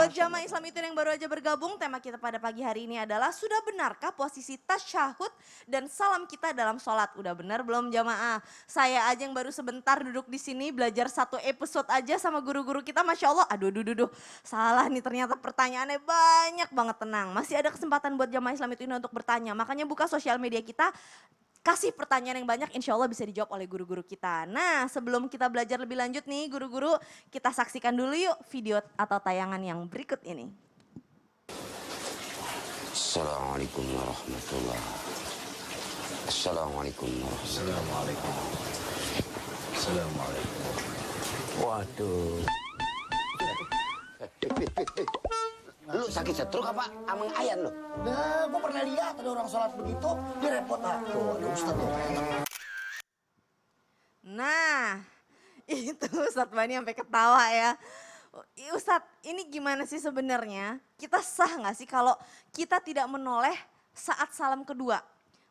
Buat jamaah Islam itu yang baru aja bergabung, tema kita pada pagi hari ini adalah sudah benarkah posisi tasyahud dan salam kita dalam sholat? Udah benar belum jamaah? Saya aja yang baru sebentar duduk di sini belajar satu episode aja sama guru-guru kita, masya Allah. Aduh, salah nih ternyata pertanyaannya banyak banget. Tenang, masih ada kesempatan buat jamaah Islam itu ini untuk bertanya. Makanya buka sosial media kita. Kasih pertanyaan yang banyak, insya Allah bisa dijawab oleh guru-guru kita. Nah, sebelum kita belajar lebih lanjut nih guru-guru, kita saksikan dulu yuk video atau tayangan yang berikut ini. Assalamualaikum warahmatullahi wabarakatuh. Assalamualaikum warahmatullahi wabarakatuh. Assalamualaikum. Waduh. Lu sakit stroke apa? Amang ayan lu? Nah, gue pernah lihat ada orang sholat begitu, dia repot. Tuh, ada Ustadz tuh. Nah, itu Ustadz Bani sampai ketawa ya. Ustadz, ini gimana sih sebenarnya? Kita sah nggak sih kalau kita tidak menoleh saat salam kedua?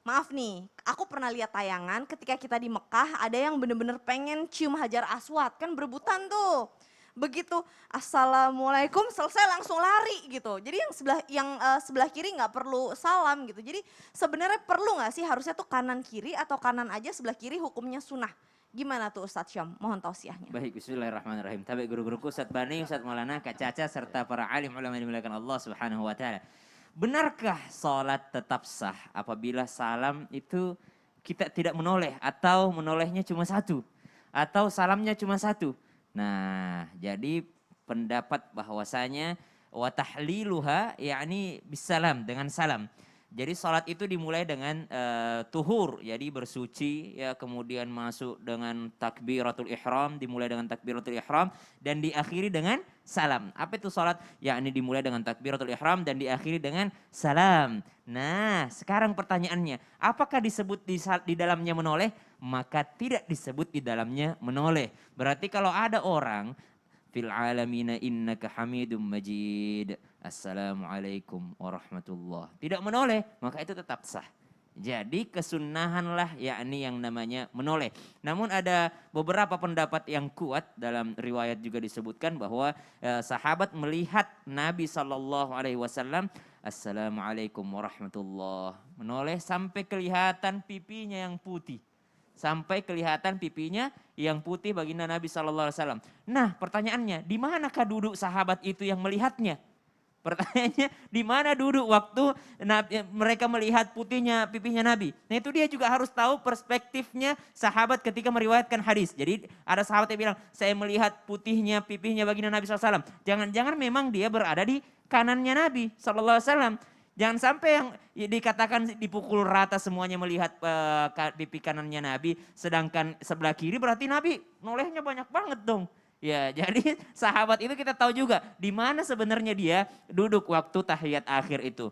Maaf nih, aku pernah lihat tayangan ketika kita di Mekah ada yang bener-bener pengen cium Hajar Aswad, kan berebutan tuh. Begitu assalamualaikum selesai langsung lari gitu. Jadi yang sebelah kiri nggak perlu salam gitu. Jadi sebenarnya perlu nggak sih harusnya tuh kanan kiri atau kanan aja sebelah kiri hukumnya sunnah. Gimana tuh Ustadz Syam? Mohon tausiahnya. Baik, bismillahirrahmanirrahim. Tabi guru-guruku Ustadz Bani, Ustadz Maulana, Kak Caca serta para alim ulama yang dimuliakan Allah Subhanahu wa taala. Benarkah salat tetap sah apabila salam itu kita tidak menoleh atau menolehnya cuma satu atau salamnya cuma satu? Nah, jadi pendapat bahwasanya wa tahliluha yakni bisalam dengan salam. Jadi salat itu dimulai dengan tuhur, jadi bersuci ya, kemudian masuk dengan takbiratul ihram, dimulai dengan takbiratul ihram dan diakhiri dengan salam. Apa itu salat? Yakni dimulai dengan takbiratul ihram dan diakhiri dengan salam. Nah, sekarang pertanyaannya, apakah disebut di dalamnya menoleh? Maka tidak disebut di dalamnya menoleh. Berarti kalau ada orang fil alamina innaka hamidum majid. Assalamualaikum warahmatullah. Tidak menoleh, maka itu tetap sah. Jadi kesunnahanlah yakni yang namanya menoleh. Namun ada beberapa pendapat yang kuat, dalam riwayat juga disebutkan bahwa sahabat melihat Nabi SAW, Assalamualaikum warahmatullah. Menoleh sampai kelihatan pipinya yang putih. Sampai kelihatan pipinya yang putih baginda Nabi SAW. Nah pertanyaannya, di manakah duduk sahabat itu yang melihatnya? Pertanyaannya, di mana duduk waktu mereka melihat putihnya pipinya Nabi? Nah itu dia juga harus tahu perspektifnya sahabat ketika meriwayatkan hadis. Jadi ada sahabat yang bilang, saya melihat putihnya pipinya baginda Nabi SAW. Jangan-jangan memang dia berada di kanannya Nabi SAW. Jangan sampai yang dikatakan dipukul rata semuanya melihat pipi kanannya Nabi, sedangkan sebelah kiri berarti Nabi nolehnya banyak banget dong. Ya, jadi sahabat itu kita tahu juga di mana sebenarnya dia duduk waktu tahiyat akhir itu.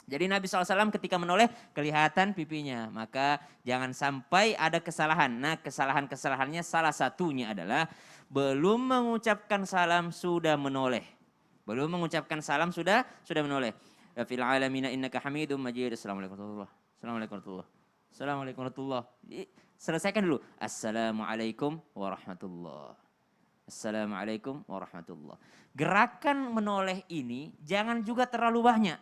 Jadi Nabi SAW ketika menoleh kelihatan pipinya, maka jangan sampai ada kesalahan. Nah, kesalahannya salah satunya adalah belum mengucapkan salam sudah menoleh. Belum mengucapkan salam sudah menoleh. Fil alamina innaka hamidum majid. Assalamualaikum warahmatullahi wabarakatuh. Assalamualaikum warahmatullahi wabarakatuh. Assalamualaikum warahmatullahi wabarakatuh. Selesaikan dulu. Assalamualaikum warahmatullahi. Assalamualaikum warahmatullahi. Gerakan menoleh ini jangan juga terlalu banyak.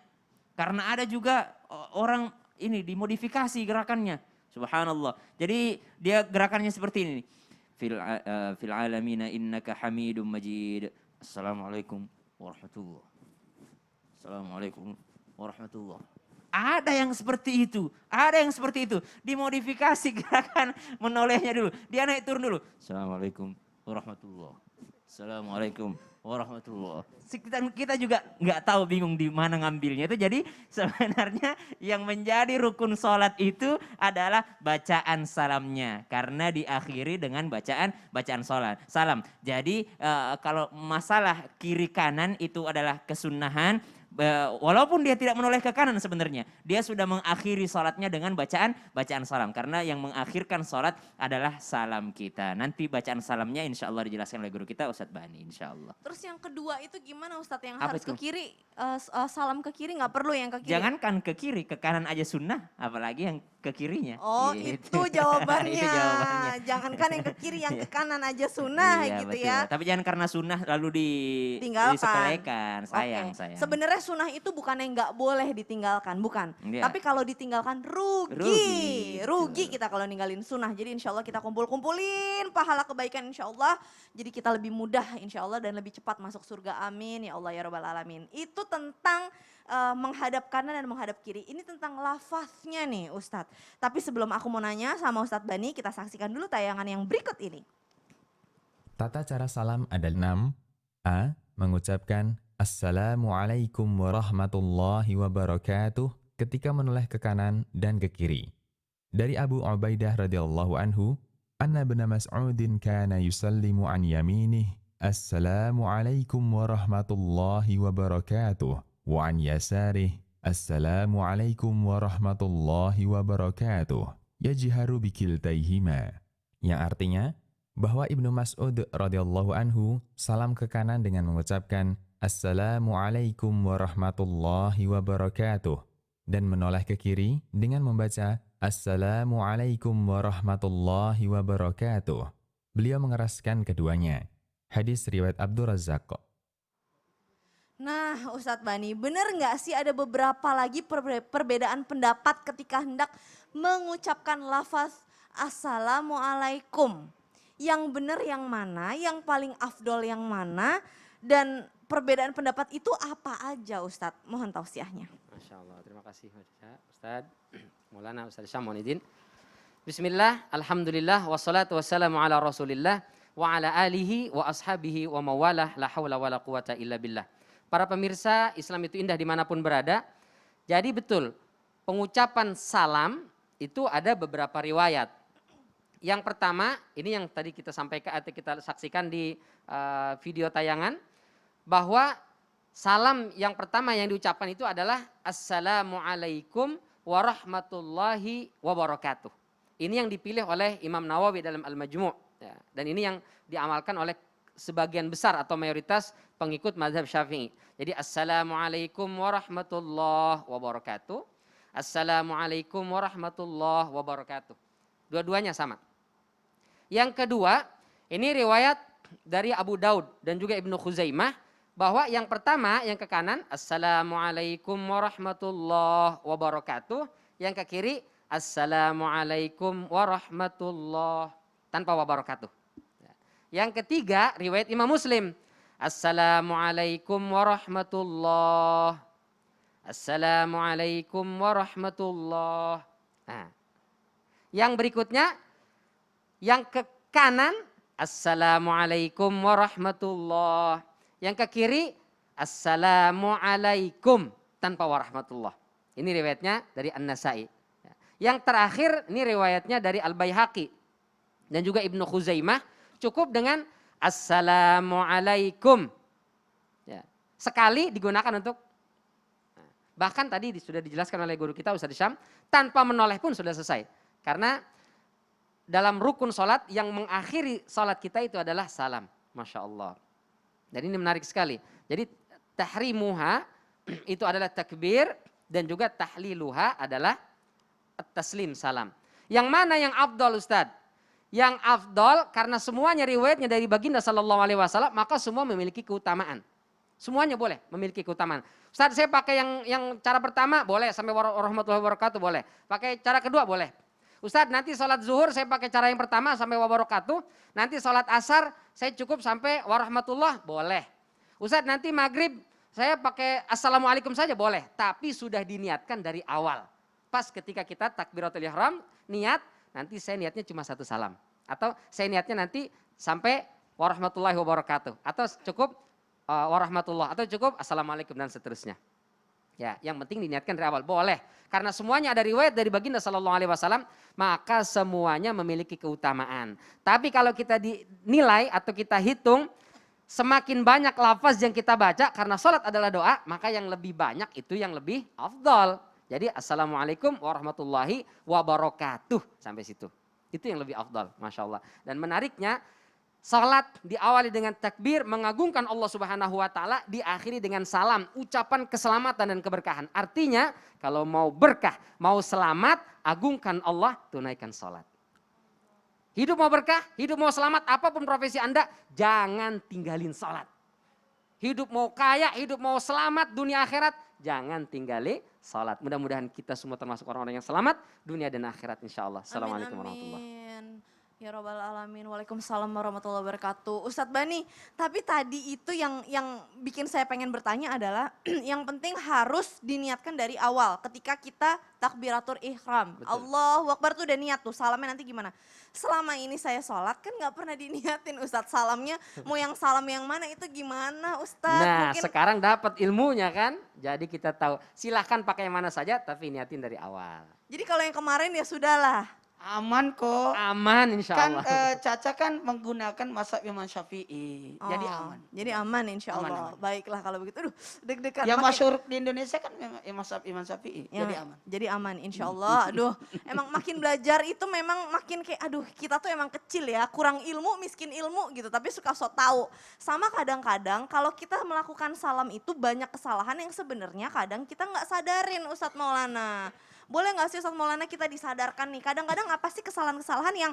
Karena ada juga orang ini dimodifikasi gerakannya. Subhanallah. Jadi dia gerakannya seperti ini. Fil alamina innaka hamidum majid. Assalamualaikum warahmatullahi. Assalamualaikum warahmatullahi. Ada yang seperti itu, dimodifikasi gerakan menolehnya dulu. Dia naik turun dulu. Assalamualaikum warahmatullahi. Assalamualaikum warahmatullahi. Kita juga nggak tahu, bingung di mana ngambilnya itu. Jadi sebenarnya yang menjadi rukun sholat itu adalah bacaan salamnya, karena diakhiri dengan bacaan salam. Jadi kalau masalah kiri kanan itu adalah kesunnahan. Walaupun dia tidak menoleh ke kanan sebenarnya, dia sudah mengakhiri sholatnya dengan bacaan salam. Karena yang mengakhirkan sholat adalah salam kita. Nanti bacaan salamnya insya Allah dijelaskan oleh guru kita Ustadz Bani, insya Allah. Terus yang kedua itu gimana Ustadz, yang Apa harus itu? ke kiri, salam ke kiri nggak perlu yang ke kiri? Jangankan ke kiri, ke kanan aja sunnah, apalagi yang ke kirinya. Oh Gitu. itu jawabannya. Itu jawabannya. Jangankan yang ke kiri, yang ke kanan aja sunnah Iya, gitu betul. ya. Tapi jangan karena sunnah lalu Tinggalkan. disepelekan, sayang, Oke. sayang. Sebenarnya sunnah itu bukan yang nggak boleh ditinggalkan, bukan. Iya. Tapi kalau ditinggalkan rugi. Rugi, betul. Kita kalau ninggalin sunnah. Jadi insya Allah kita kumpulin pahala kebaikan insya Allah. Jadi kita lebih mudah insya Allah dan lebih cepat masuk surga. Amin ya Allah ya Rabbal Alamin. Itu tentang menghadap kanan dan menghadap kiri. Ini tentang lafaznya nih Ustadz. Tapi sebelum aku mau nanya sama Ustadz Bani, kita saksikan dulu tayangan yang berikut ini. Tata cara salam ada 6. A. Mengucapkan Assalamualaikum warahmatullahi wabarakatuh ketika menoleh ke kanan dan ke kiri. Dari Abu Ubaidah radhiyallahu anhu, anna bin Mas'udin kana yusallimu an yaminih Assalamualaikum warahmatullahi wabarakatuh wa an yasarih Assalamualaikum warahmatullahi wabarakatuh yajharu bikiltaihima. Yang artinya bahwa Ibnu Mas'ud radhiyallahu anhu salam ke kanan dengan mengucapkan Assalamualaikum warahmatullahi wabarakatuh dan menoleh ke kiri dengan membaca Assalamualaikum warahmatullahi wabarakatuh. Beliau mengeraskan keduanya. Hadis riwayat Abdur Razzaq. Nah Ustadz Bani, benar nggak sih ada beberapa lagi perbedaan pendapat ketika hendak mengucapkan lafaz Assalamualaikum? Yang benar yang mana, yang paling afdol yang mana, dan perbedaan pendapat itu apa aja Ustadz? Mohon tausiahnya. Masya Allah, terima kasih Ustadz Maulana Ustadz Syamonidin. Bismillah, alhamdulillah, wassalatu wassalamu ala rasulillah, wa ala alihi wa ashabihi wa mawalah, la hawla wa la quwata illa billah. Para pemirsa, Islam itu indah dimanapun berada. Jadi betul, pengucapan salam itu ada beberapa riwayat. Yang pertama, ini yang tadi kita sampaikan atau kita saksikan di video tayangan, bahwa salam yang pertama yang diucapkan itu adalah Assalamualaikum warahmatullahi wabarakatuh. Ini yang dipilih oleh Imam Nawawi dalam Al-Majmu'. Ya, dan ini yang diamalkan oleh sebagian besar atau mayoritas pengikut mazhab Syafi'i. Jadi Assalamualaikum warahmatullahi wabarakatuh. Assalamualaikum warahmatullahi wabarakatuh. Dua-duanya sama. Yang kedua, ini riwayat dari Abu Daud dan juga Ibnu Khuzaimah, bahwa yang pertama yang ke kanan Assalamualaikum warahmatullahi wabarakatuh, yang ke kiri Assalamualaikum warahmatullahi tanpa wabarakatuh. Yang ketiga riwayat Imam Muslim Assalamualaikum warahmatullahi Assalamualaikum warahmatullahi. Nah, yang berikutnya yang ke kanan Assalamualaikum warahmatullahi. Yang ke kiri Assalamualaikum tanpa warahmatullah. Ini riwayatnya dari An-Nasai. Yang terakhir ini riwayatnya dari Al-Baihaqi dan juga Ibnu Khuzaimah, cukup dengan Assalamualaikum. Ya, sekali digunakan untuk, bahkan tadi sudah dijelaskan oleh guru kita Ustadz Syam, tanpa menoleh pun sudah selesai. Karena dalam rukun sholat yang mengakhiri sholat kita itu adalah salam. Masya Allah. Dan ini menarik sekali. Jadi tahrimuha itu adalah takbir dan juga tahliluha adalah taslim salam. Yang mana yang afdol Ustadz? Yang afdol karena semuanya riwayatnya dari baginda sallallahu alaihi wasallam, maka semua memiliki keutamaan. Semuanya boleh memiliki keutamaan. Ustadz saya pakai yang cara pertama boleh sampai warahmatullahi wabarakatuh boleh. Pakai cara kedua boleh. Ustadz nanti sholat zuhur saya pakai cara yang pertama sampai wabarakatuh. Nanti sholat asar saya cukup sampai warahmatullah boleh. Ustadz nanti maghrib saya pakai assalamualaikum saja boleh. Tapi sudah diniatkan dari awal. Pas ketika kita takbiratul ihram niat nanti saya niatnya cuma satu salam. Atau saya niatnya nanti sampai warahmatullahi wabarakatuh. Atau cukup warahmatullah. Atau cukup assalamualaikum dan seterusnya. Ya, yang penting diniatkan dari awal. Boleh. Karena semuanya ada riwayat dari baginda sallallahu alaihi wasallam, maka semuanya memiliki keutamaan. Tapi kalau kita dinilai atau kita hitung semakin banyak lafaz yang kita baca karena sholat adalah doa, maka yang lebih banyak itu yang lebih afdal. Jadi assalamualaikum warahmatullahi wabarakatuh sampai situ. Itu yang lebih afdal, masya Allah. Dan menariknya, salat diawali dengan takbir, mengagungkan Allah Subhanahu wa taala, diakhiri dengan salam, ucapan keselamatan dan keberkahan. Artinya, kalau mau berkah, mau selamat, agungkan Allah, tunaikan salat. Hidup mau berkah, hidup mau selamat, apapun profesi Anda, jangan tinggalin salat. Hidup mau kaya, hidup mau selamat dunia akhirat, jangan tinggali salat. Mudah-mudahan kita semua termasuk orang-orang yang selamat dunia dan akhirat insyaallah. Assalamualaikum warahmatullahi wabarakatuh. Ya Rabbal Alamin, Waalaikumsalam warahmatullahi wabarakatuh. Ustadz Bani, tapi tadi itu yang bikin saya pengen bertanya adalah yang penting harus diniatkan dari awal ketika kita takbiratul ihram. Betul. Allahu Akbar tuh udah niat tuh, salamnya nanti gimana? Selama ini saya sholat kan gak pernah diniatin Ustadz, salamnya mau yang salam yang mana itu gimana Ustadz? Nah, Mungkin sekarang dapat ilmunya kan? Jadi kita tahu, silahkan pakai yang mana saja tapi niatin dari awal. jadi kalau yang kemarin ya sudahlah. Aman kok. Aman insya Kan Allah. Caca kan menggunakan mazhab Imam Syafi'i. Jadi Oh, aman. Jadi aman insya Aman, Allah. aman. Baiklah kalau begitu. Aduh deg-degan. Yang Makin- masyhur di Indonesia kan memang mazhab Imam Syafi'i. Ya, Jadi aman. Jadi aman insya Allah. Aduh emang makin belajar itu memang makin kayak aduh kita tuh emang kecil ya. Kurang ilmu, miskin ilmu gitu. Tapi suka sok tahu. Sama kadang-kadang kalau kita melakukan salam itu banyak kesalahan yang sebenarnya kadang kita nggak sadarin Ustadz Maulana. Boleh nggak sih Ustadz Maulana kita disadarkan nih. Kadang-kadang apa sih kesalahan-kesalahan yang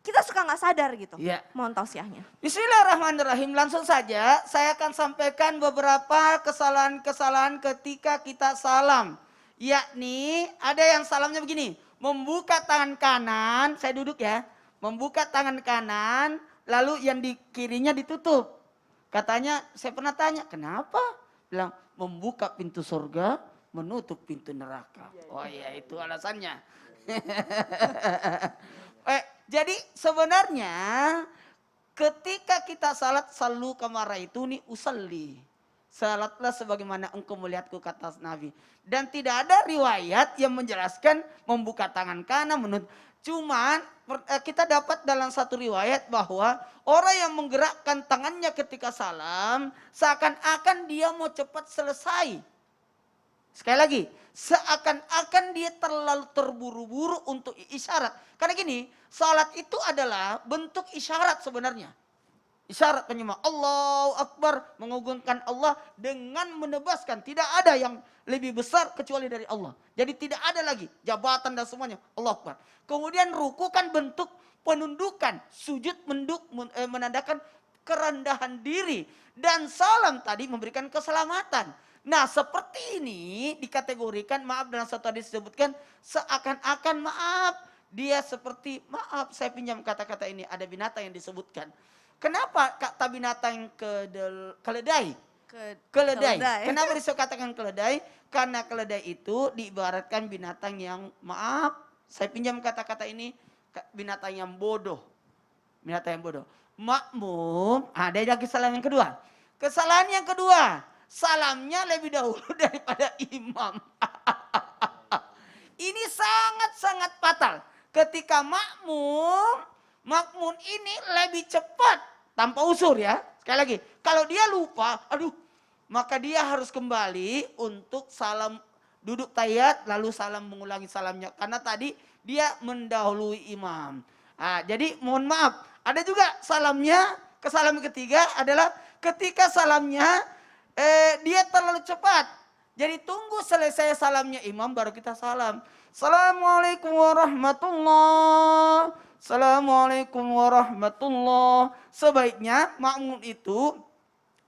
kita suka nggak sadar gitu. Iya. Mohon tausiahnya. Bismillahirrahmanirrahim. Langsung saja saya akan sampaikan beberapa kesalahan-kesalahan ketika kita salam. Yakni ada yang salamnya begini. Membuka tangan kanan, saya duduk ya. Membuka tangan kanan, lalu yang di kirinya ditutup. Katanya, saya pernah tanya, kenapa? Bilang, membuka pintu surga, menutup pintu neraka. Oh iya, itu alasannya. Jadi sebenarnya ketika kita salat salu kamara itu nih usalli. Salatlah sebagaimana engkau melihatku kata Nabi. Dan tidak ada riwayat yang menjelaskan membuka tangan kanan menutup. Cuman kita dapat dalam satu riwayat bahwa orang yang menggerakkan tangannya ketika salam seakan-akan dia mau cepat selesai. Sekali lagi, seakan-akan dia terlalu terburu-buru untuk isyarat. Karena gini, salat itu adalah bentuk isyarat sebenarnya. Isyarat penyembah Allahu Akbar, mengagungkan Allah dengan menebaskan. Tidak ada yang lebih besar kecuali dari Allah. Jadi tidak ada lagi jabatan dan semuanya. Allahu Akbar. Kemudian ruku kan bentuk penundukan. Sujud menandakan kerendahan diri. Dan salam tadi memberikan keselamatan. Nah seperti ini dikategorikan, maaf dalam satu hadis disebutkan seakan-akan maaf. Dia seperti maaf saya pinjam kata-kata ini, ada binatang yang disebutkan. Kenapa kata binatang keledai? Keledai. Kenapa dikatakan keledai? Karena keledai itu diibaratkan binatang yang maaf. Saya pinjam kata-kata ini, binatang yang bodoh. Binatang yang bodoh. Makmum, ada lagi kesalahan yang kedua. Kesalahan yang kedua. Salamnya lebih dahulu daripada imam. Ini sangat-sangat fatal. Ketika makmum ini lebih cepat tanpa usur ya. Sekali lagi, kalau dia lupa, maka dia harus kembali untuk salam duduk tahiyat lalu salam mengulangi salamnya karena tadi dia mendahului imam. Nah, jadi mohon maaf, ada juga salamnya, kesalahan ketiga adalah ketika salamnya dia terlalu cepat. Jadi tunggu selesai salamnya imam baru kita salam. Assalamualaikum warahmatullahi. Assalamualaikum warahmatullahi. Sebaiknya makmum itu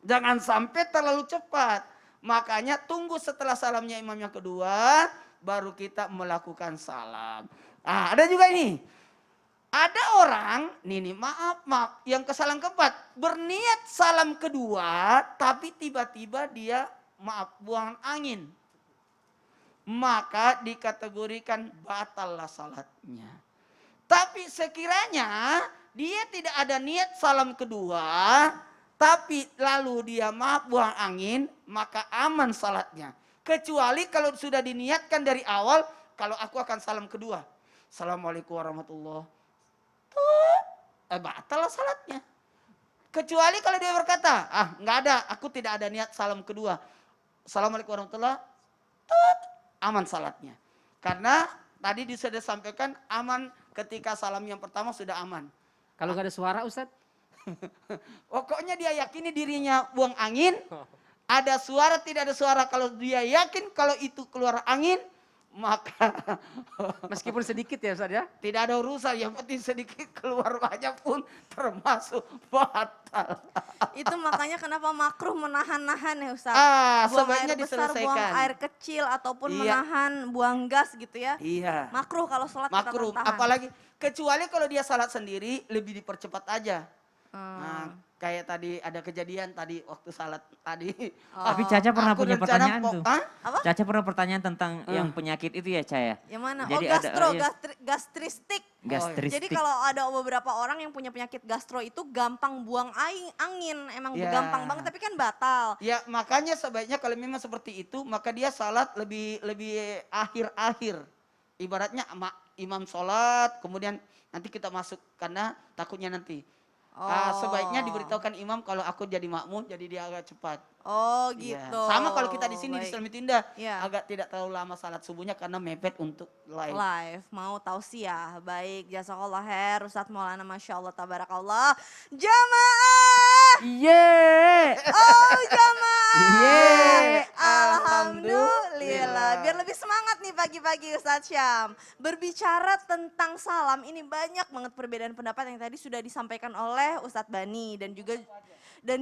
jangan sampai terlalu cepat. Makanya tunggu setelah salamnya imam yang kedua baru kita melakukan salam. Ah, ada juga ini. Ada orang, maaf, yang kesalahan keempat, berniat salam kedua, tapi tiba-tiba dia, buang angin. Maka dikategorikan batallah salatnya. Tapi sekiranya dia tidak ada niat salam kedua, tapi lalu dia buang angin, maka aman salatnya. Kecuali kalau sudah diniatkan dari awal, kalau aku akan salam kedua. Assalamualaikum warahmatullahi wabarakatuh. Batal salatnya. Kecuali kalau dia berkata, nggak ada, aku tidak ada niat salam kedua. Assalamualaikum warahmatullahi wabarakatuh, aman salatnya. Karena tadi sudah sampaikan aman ketika salam yang pertama sudah aman. Kalau nggak ada suara Ustadz? Pokoknya dia yakini dirinya buang angin, ada suara tidak ada suara. Kalau dia yakin kalau itu keluar angin, maka Meskipun sedikit ya Ustadz ya? tidak ada urusan. Yang penting sedikit keluar banyak pun termasuk batal. Itu makanya kenapa makruh menahan-nahan ya Ustaz. Buang Sebaiknya air besar, buang diselesaikan. air kecil ataupun Iya. menahan buang gas gitu ya. Iya. Makruh kalau sholat kita Makruh. tahan. Apalagi kecuali kalau dia salat sendiri lebih dipercepat aja. Hmm. Nah, kayak tadi ada kejadian tadi waktu salat tadi. Tapi Caca pernah Aku punya rencana pertanyaan po- tuh. Hah? Apa? Caca pernah pertanyaan tentang yang penyakit itu ya Caya? Yang mana? Jadi oh ada- gastro, iya. gastristik. Gastristik. Jadi kalau ada beberapa orang yang punya penyakit gastro itu gampang buang angin, emang Ya. gampang banget tapi kan batal. Ya makanya sebaiknya kalau memang seperti itu maka dia salat lebih akhir-akhir. Ibaratnya imam sholat kemudian nanti kita masuk karena takutnya nanti. Sebaiknya diberitahukan imam kalau aku jadi makmum jadi dia agak cepat. Oh Iya. gitu. Sama kalau kita di sini di Baik. Selami Tinda Iya. agak tidak terlalu lama salat subuhnya karena mepet untuk live. Live, mau tausiah. Baik, jazakallah khair Ustadz Maulana, Masya Allah, Tabarakallah. Jamaah! Yeay! Oh jamaah! Yeay! Alhamdulillah. Biar lebih semangat nih pagi-pagi Ustadz Syam. Berbicara tentang salam, ini banyak banget perbedaan pendapat yang tadi sudah disampaikan oleh Ustadz Bani dan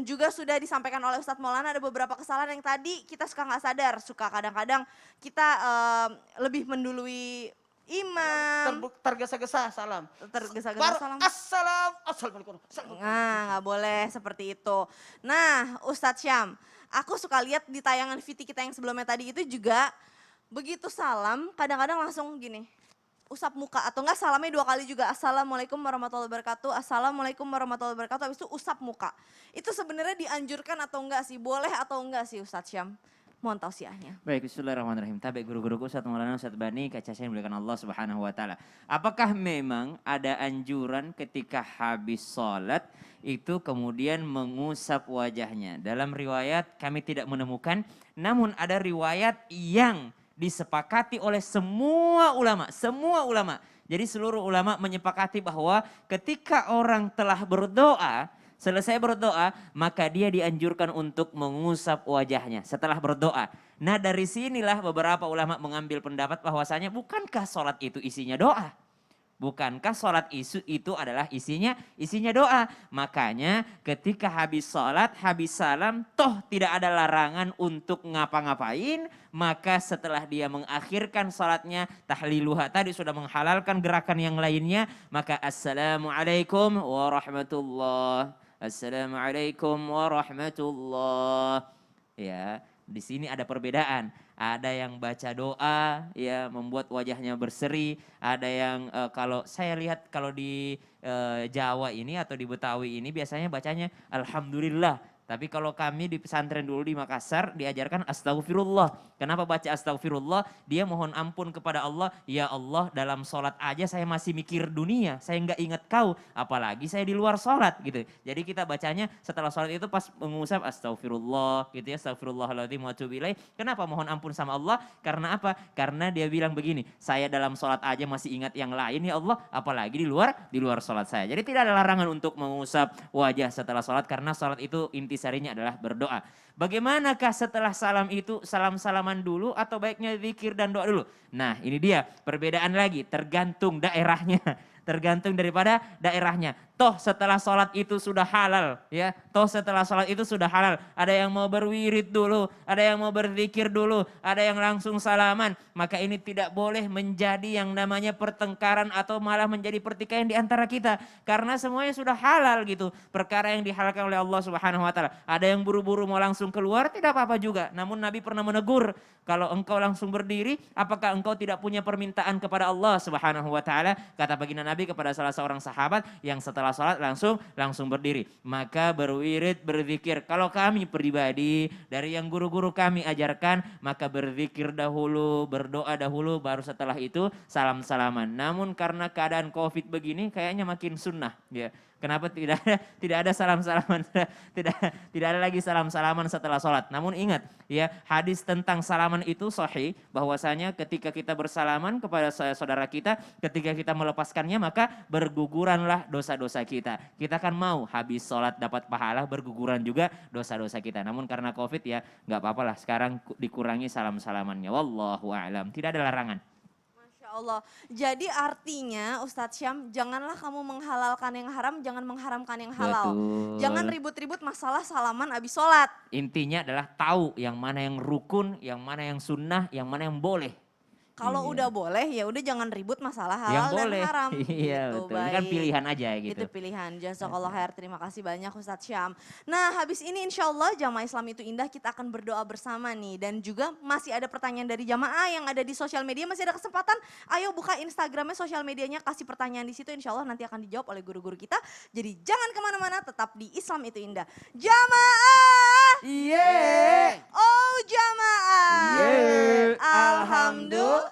juga sudah disampaikan oleh Ustadz Maulana. Ada beberapa kesalahan yang tadi kita suka nggak sadar, suka kadang-kadang kita lebih mendului imam, Tergesa-gesa salam. tergesa-gesa Baru salam. assalamualaikum. Nah, nggak boleh seperti itu. Nah, Ustadz Syam, aku suka lihat di tayangan VT kita yang sebelumnya tadi itu juga begitu salam, kadang-kadang langsung gini, usap muka atau enggak salamnya 2 kali juga. Assalamualaikum warahmatullahi wabarakatuh. Assalamualaikum warahmatullahi wabarakatuh. Habis itu usap muka. Itu sebenarnya dianjurkan atau enggak sih? Boleh atau enggak sih Ustadz Syam? Mohon tausiahnya. Baik, bismillahirrahmanirrahim. Tabe guru-guruku Ustaz Maulana, Ustaz Bani, Kak Caca yang dimuliakan Allah Subhanahu wa taala. Apakah memang ada anjuran ketika habis sholat itu kemudian mengusap wajahnya? Dalam riwayat kami tidak menemukan, namun ada riwayat yang disepakati oleh semua ulama. Jadi seluruh ulama menyepakati bahwa ketika orang telah berdoa, selesai berdoa, maka dia dianjurkan untuk mengusap wajahnya setelah berdoa. Nah dari sinilah beberapa ulama mengambil pendapat bahwasanya bukankah sholat itu isinya doa? Bukankah sholat itu adalah isinya doa? Makanya ketika habis sholat, habis salam, toh tidak ada larangan untuk ngapa-ngapain. Maka setelah dia mengakhirkan sholatnya, tahliluha tadi sudah menghalalkan gerakan yang lainnya. Maka assalamualaikum warahmatullah. Assalamualaikum warahmatullah. Ya, di sini ada perbedaan. Ada yang baca doa, ya membuat wajahnya berseri. Ada yang kalau saya lihat kalau di Jawa ini atau di Betawi ini biasanya bacanya Alhamdulillah. Tapi kalau kami di pesantren dulu di Makassar diajarkan astagfirullah. Kenapa baca astagfirullah? Dia mohon ampun kepada Allah. Ya Allah, dalam sholat aja saya masih mikir dunia. Saya nggak ingat kau. Apalagi saya di luar sholat gitu. Jadi kita bacanya setelah sholat itu pas mengusap astagfirullah gitu ya. Astagfirullahaladzim wa atubu ilaih. Kenapa mohon ampun sama Allah? Karena apa? Karena dia bilang begini. Saya dalam sholat aja masih ingat yang lain ya Allah. Apalagi di luar sholat saya. Jadi tidak ada larangan untuk mengusap wajah setelah sholat. Karena sholat itu intisarinya adalah berdoa. Bagaimanakah setelah salam itu salam-salaman dulu atau baiknya zikir dan doa dulu? Nah ini dia perbedaan lagi tergantung daerahnya. Tergantung daripada daerahnya. Toh setelah sholat itu sudah halal ya. Toh setelah sholat itu sudah halal. Ada yang mau berwirid dulu, ada yang mau berzikir dulu, ada yang langsung salaman. Maka ini tidak boleh menjadi yang namanya pertengkaran atau malah menjadi pertikaian di antara kita. Karena semuanya sudah halal gitu. Perkara yang dihalalkan oleh Allah Subhanahu wa taala. Ada yang buru-buru mau langsung keluar tidak apa-apa juga. Namun Nabi pernah menegur, kalau engkau langsung berdiri, apakah engkau tidak punya permintaan kepada Allah Subhanahu wa taala? Kata baginda Nabi kepada salah seorang sahabat yang setelah sholat langsung berdiri. Maka berwirid, berzikir. Kalau kami pribadi dari yang guru-guru kami ajarkan, maka berzikir dahulu, berdoa dahulu, baru setelah itu salam-salaman. Namun karena keadaan COVID begini kayaknya makin sunnah ya. Kenapa tidak ada salam-salaman, tidak ada lagi salam-salaman setelah sholat. Namun ingat ya, hadis tentang salaman itu sahih, bahwasanya ketika kita bersalaman kepada saudara kita, ketika kita melepaskannya maka berguguranlah dosa-dosa kita. Kita kan mau habis sholat dapat pahala, berguguran juga dosa-dosa kita. Namun karena COVID ya nggak apa-apa lah, sekarang dikurangi salam-salamannya. Wallahu a'lam. Tidak ada larangan. Masya Allah. Jadi artinya Ustadz Syam, janganlah kamu menghalalkan yang haram, jangan mengharamkan yang halal. Betul. Jangan ribut-ribut masalah salaman abis sholat. Intinya adalah tahu yang mana yang rukun, yang mana yang sunnah, yang mana yang boleh. Kalau Iya. udah boleh ya udah jangan ribut masalah Yang halal dan boleh. haram. Iya Gitu, betul. Ini kan baik. pilihan aja gitu. Itu pilihan. Jazakallah khair. Terima kasih banyak Ustadz Syam. Nah habis ini insya Allah Jamaah Islam itu Indah kita akan berdoa bersama nih. Dan juga masih ada pertanyaan dari jamaah yang ada di sosial media. Masih ada kesempatan. Ayo buka Instagramnya, sosial medianya. Kasih pertanyaan di situ. Insya Allah nanti akan dijawab oleh guru-guru kita. Jadi jangan kemana-mana, tetap di Islam itu Indah. Jamaah. Iya. Oh jamaah. Iya. Alhamdulillah.